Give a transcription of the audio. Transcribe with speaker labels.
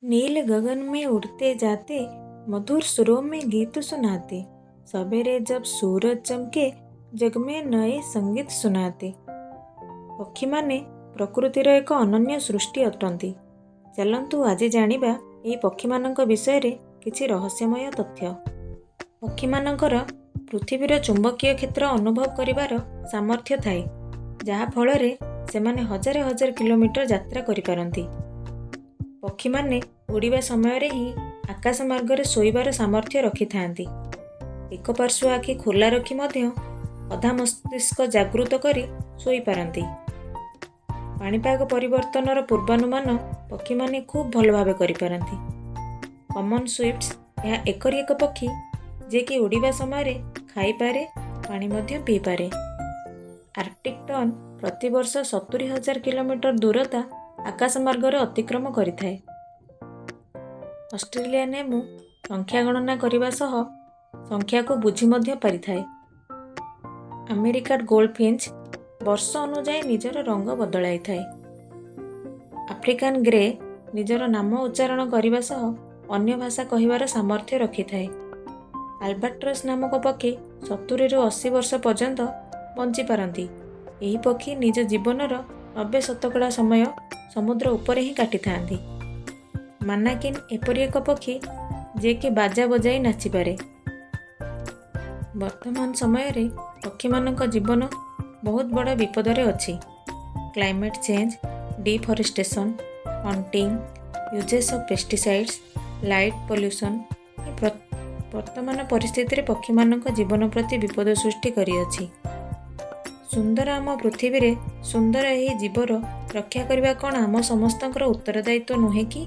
Speaker 1: नील गगन में उड़ते जाते, मधुर सुरों में गीत सुनाते, सवेरे जब सूरज चमके, जग में नए संगीत सुनाते। पक्षी माने प्रकृतिर एक अनन्य सृष्टि अटंती। चलंतु आज जानिबा एही पक्षी मानक विषय रे किछि रहस्यमय तथ्य। पक्षी मानकर पृथ्वीर चुंबकीय क्षेत्र अनुभव करिवार सामर्थ्य थाए, जहा फଳରେ सेमाने हजार हजार किलोमीटर यात्रा करिपारंती। पक्षी माने उड़िबा समय रे ही आकाश मार्ग शोइबार सामर्थ्य रखिथांती। एक पार्श्व आखि खोला रखी मध्य अधा मस्तिष्क जागृत करी शोई पारंती। पाणीपाग परिवर्तनर पूर्वानुमान पक्षी माने खूब भल भावे करि पारंती। कॉमन स्विफ्ट्स यह एकरी एक पक्षी जे कि उड़िबा समय रे खाई पारे, पानी मध्य पी पारे। आर्कटिक टर्न प्रतिवर्ष 70,000 किलोमीटर दूरता आकाश मार्ग अतिक्रम करिथाए। ऑस्ट्रेलियन एमु संख्या गणना करिबा सह संख्या को बुझी मध्य पारिथाए। अमेरिकान गोल्डफिंच वर्ष अनुजाई निजर रंग बदलाई थाए। आफ्रिकान ग्रे निजर नाम उच्चारण करिबा सह अन्य भाषा कहिबार सामर्थ्य रखिथाए। अल्बाट्रस नामक पक्षी 70 ରୁ 80 वर्ष पर्यंत बंची पारंती। एही पक्षी निज जीवनर 90% समय समुद्र ऊपर ही काटी थांती। मानाकिन एपरी एक पक्षी जे कि बाजा बजाई नाची पारे। वर्तमान समय रे पक्षी मानक जीवन बहुत बड़ा विपद रे अछि। Climate change, deforestation, hunting, uses of pesticides, light pollution वर्तमान परिस्थिति रे पक्षी मानक जीवन प्रति विपद सृष्टि करी अछि। सुंदर आम पृथ्वी रे सुंदर एही जीवर रक्षा करबा कोन आम समस्तଙ୍କର उत्तरदायित्व नुहे कि?